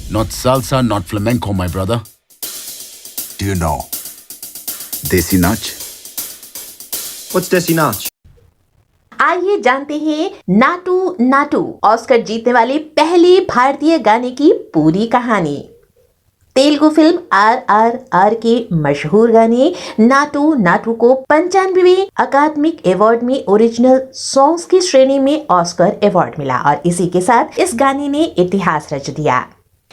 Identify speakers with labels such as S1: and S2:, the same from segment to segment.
S1: Not salsa, not flamenco, my brother.
S2: Do you know Desi Nach?
S3: What's Desi Nach?
S4: आइए जानते हैं Naatu Naatu Oscar जीतने वाले पहले भारतीय गाने की पूरी कहानी। तेलुगु फिल्म RRR के मशहूर गाने नाटू नाटू को 95वें अकादमिक अवार्ड में ओरिजिनल सॉन्ग्स की श्रेणी में ऑस्कर अवार्ड मिला और इसी के साथ इस गाने ने इतिहास रच दिया।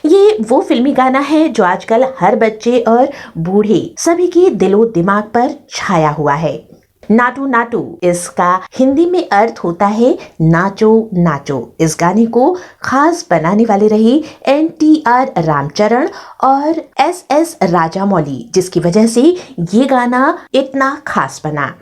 S4: ये वो फिल्मी गाना है जो आजकल हर बच्चे और बूढ़े सभी के दिलो दिमाग पर छाया हुआ है। नाटू नाटू इसका हिंदी में अर्थ होता है नाचो नाचो। इस गाने को खास बनाने वाले रहे NTR रामचरण और SS राजामौली, जिसकी वजह से ये गाना इतना खास बना।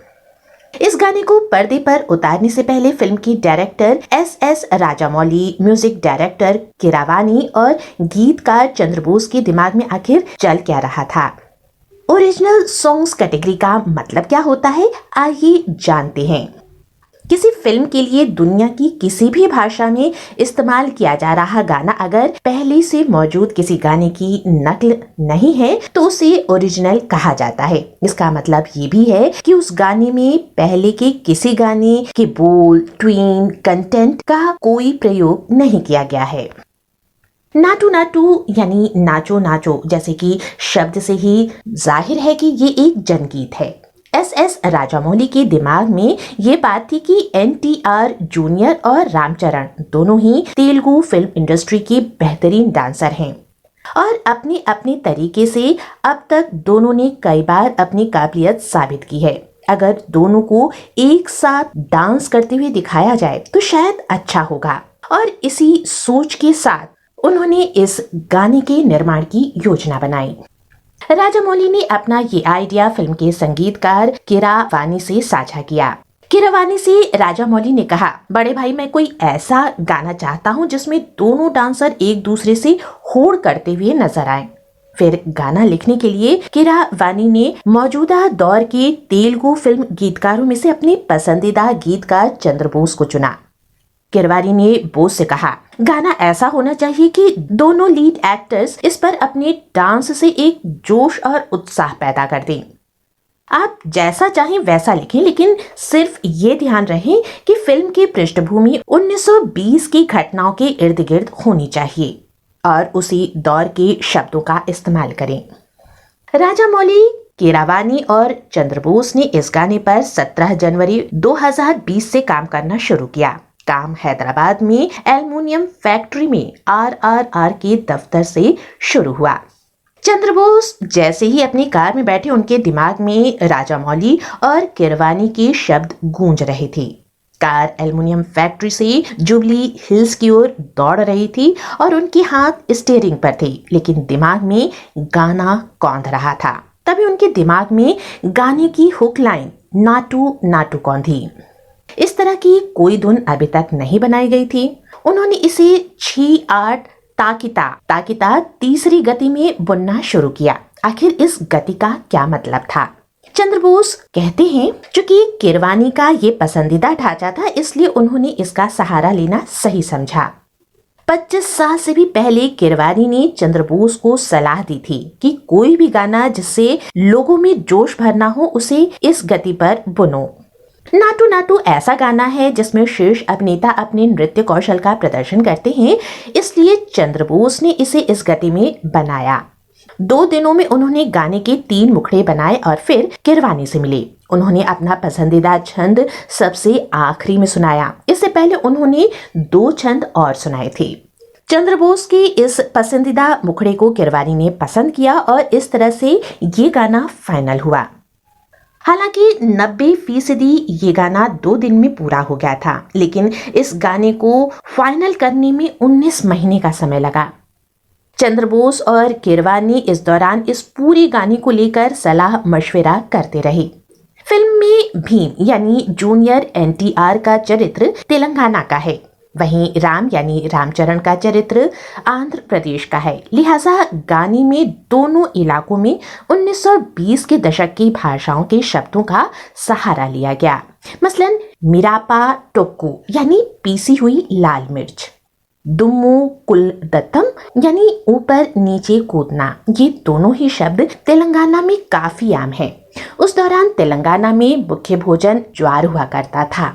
S4: इस गाने को पर्दे पर उतारने से पहले फिल्म की director SS Rajamouli, music director Keeravani और गीतकार चंद्रबोस के दिमाग में आखिर चल क्या रहा था। ओरिजिनल सॉन्ग्स कैटेगरी का मतलब क्या होता है, आइए जानते हैं। किसी फिल्म के लिए दुनिया की किसी भी भाषा में इस्तेमाल किया जा रहा गाना अगर पहले से मौजूद किसी गाने की नकल नहीं है तो उसे ओरिजिनल कहा जाता है। इसका मतलब ये भी है कि उस गाने में पहले के किसी गाने के बोल, ट्यून, कंटेंट का कोई प्रयोग नहीं किया गया है। नाटू नाटू यानी नाचो नाचो, जैसे कि शब्द से ही जाहिर है कि ये एक जनगीत है। SS राजामौली के दिमाग में ये बात थी कि NTR जूनियर और रामचरण दोनों ही तेलुगु फिल्म इंडस्ट्री के बेहतरीन डांसर हैं और अपने अपने तरीके से अब तक दोनों ने कई बार अपनी काबिलियत साबित की है। अगर दोनों को एक साथ डांस करते हुए दिखाया जाए तो शायद अच्छा होगा और इसी सोच के साथ उन्होंने इस गाने के निर्माण की योजना बनाई। राजामौली ने अपना ये आइडिया फिल्म के संगीतकार कीरावानी से साझा किया। कीरावानी से राजामौली ने कहा, बड़े भाई मैं कोई ऐसा गाना चाहता हूँ जिसमें दोनों डांसर एक दूसरे से होड़ करते हुए नजर आए। फिर गाना लिखने के लिए कीरावानी ने मौजूदा दौर के तेलुगु फिल्म गीतकारों में से अपने पसंदीदा गीतकार चंद्रबोस को चुना। कीरावानी ने बोस से कहा, गाना ऐसा होना चाहिए कि दोनों लीड एक्टर्स इस पर अपने डांस से एक जोश और उत्साह पैदा कर दें। आप जैसा चाहें वैसा लिखें, लेकिन सिर्फ ये ध्यान रहे कि फिल्म की पृष्ठभूमि 1920 की घटनाओं के इर्द गिर्द होनी चाहिए और उसी दौर के शब्दों का इस्तेमाल करें। राजामौली, कीरावानी और चंद्रबोस ने इस गाने पर 17 जनवरी 2020 से काम करना शुरू किया। काम हैदराबाद में एल्युमिनियम फैक्ट्री में RRR के दफ्तर से शुरू हुआ। चंद्रबोस जैसे ही अपनी कार में बैठे उनके दिमाग में राजामौली और कीरावानी के शब्द गूंज रहे थे। कार एल्युमिनियम फैक्ट्री से जुबली हिल्स की ओर दौड़ रही थी और उनके हाथ स्टीयरिंग पर थे, लेकिन दिमाग में गाना कौंध रहा था। तभी उनके दिमाग में गाने की हुक लाइन नाटू नाटू कौंधी। इस तरह की कोई धुन अभी तक नहीं बनाई गई थी। उन्होंने इसे 6-8 ताकिता ताकिता तीसरी गति में बुनना शुरू किया। आखिर इस गति का क्या मतलब था? चंद्रबोस कहते हैं, चूंकि कीरावानी का ये पसंदीदा ढांचा था इसलिए उन्होंने इसका सहारा लेना सही समझा। 25 साल से भी पहले कीरावानी ने चंद्रबोस को सलाह दी थी कि कोई भी गाना जिससे लोगों में जोश भरना हो उसे इस गति पर बुनो। नाटू नाटू ऐसा गाना है जिसमें शीर्ष अभिनेता अपने नृत्य कौशल का प्रदर्शन करते हैं, इसलिए चंद्रबोस ने इसे इस गति में बनाया। 2 दिनों में उन्होंने गाने के 3 मुखड़े बनाए और फिर कीरावानी से मिले। उन्होंने अपना पसंदीदा छंद सबसे आखिरी में सुनाया। इससे पहले उन्होंने 2 छंद और सुनाए थे। चंद्रबोस के इस पसंदीदा मुखड़े को कीरावानी ने पसंद किया और इस तरह से ये गाना फाइनल हुआ। हालांकि 90% ये गाना 2 दिन में पूरा हो गया था, लेकिन इस गाने को फाइनल करने में 19 महीने का समय लगा। चंद्रबोस और कीरावानी इस दौरान इस पूरे गाने को लेकर सलाह मशविरा करते रहे। फिल्म में भीम यानी जूनियर NTR का चरित्र तेलंगाना का है, वहीं राम यानी रामचरण का चरित्र आंध्र प्रदेश का है। लिहाजा गाने में दोनों इलाकों में 1920 के दशक की भाषाओं के शब्दों का सहारा लिया गया। मसलन मिरापा टोक्कू यानी पीसी हुई लाल मिर्च, दुम्मू कुल दत्तम यानी ऊपर नीचे कूदना, ये दोनों ही शब्द तेलंगाना में काफी आम हैं। उस दौरान तेलंगाना में मुख्य भोजन ज्वार हुआ करता था।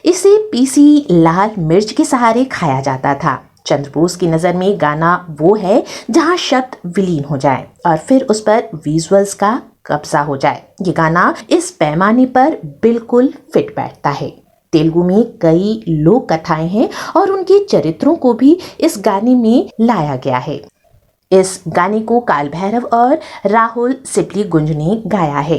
S4: इसे पीसी लाल मिर्च के सहारे खाया जाता था। चंद्रबोस की नज़र में गाना वो है जहां शब्द विलीन हो जाए और फिर उस पर विजुअल्स का कब्जा हो जाए। ये गाना इस पैमाने पर बिल्कुल फिट बैठता है। तेलुगु में कई लोक कथाएं हैं और उनके चरित्रों को भी इस गाने में लाया गया है। इस गाने को काल भैरव और राहुल सिप्लीगुंज ने गाया है।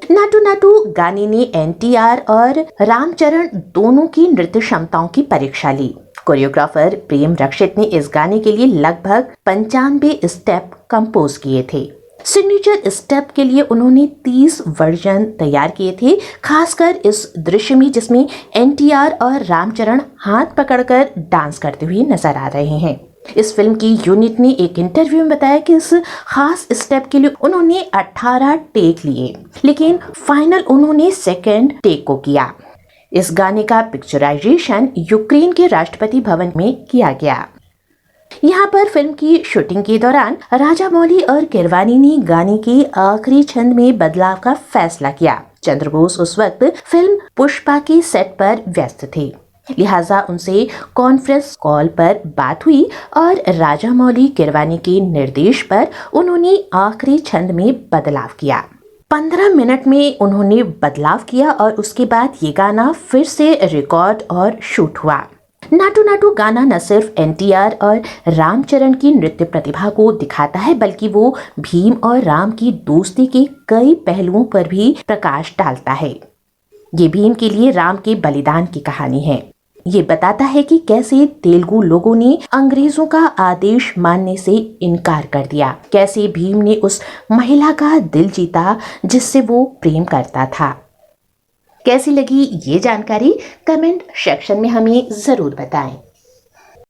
S4: नाटू नाटू गाने ने एनटीआर और रामचरण दोनों की नृत्य क्षमताओं की परीक्षा ली। कोरियोग्राफर प्रेम रक्षित ने इस गाने के लिए लगभग 95 स्टेप कंपोज किए थे। सिग्नेचर स्टेप के लिए उन्होंने 30 वर्जन तैयार किए थे, खासकर इस दृश्य में जिसमें एनटीआर और रामचरण हाथ पकड़कर डांस करते हुए नजर आ रहे हैं। इस फिल्म की यूनिट ने एक इंटरव्यू में बताया कि इस खास स्टेप के लिए उन्होंने 18 टेक लिए, लेकिन फाइनल उन्होंने सेकेंड टेक को किया। इस गाने का पिक्चराइजेशन यूक्रेन के राष्ट्रपति भवन में किया गया। यहाँ पर फिल्म की शूटिंग के दौरान राजामौली और किरवानी ने गाने के आखिरी छंद में बदलाव का फैसला किया। चंद्रबोस उस वक्त फिल्म पुष्पा के सेट पर व्यस्त थे, लिहाजा उनसे कॉन्फ्रेंस कॉल पर बात हुई और राजामौली किरवानी के निर्देश पर उन्होंने आखिरी छंद में बदलाव किया। 15 मिनट में उन्होंने बदलाव किया और उसके बाद ये गाना फिर से रिकॉर्ड और शूट हुआ। नाटू नाटू गाना न सिर्फ एनटीआर और रामचरण की नृत्य प्रतिभा को दिखाता है, बल्कि वो भीम और राम की दोस्ती के कई पहलुओं पर भी प्रकाश डालता है। ये भीम के लिए राम के बलिदान की कहानी है। ये बताता है कि कैसे तेलुगु लोगों ने अंग्रेजों का आदेश मानने से इनकार कर दिया, कैसे भीम ने उस महिला का दिल जीता जिससे वो प्रेम करता था। कैसी लगी ये जानकारी कमेंट सेक्शन में हमें जरूर बताएं।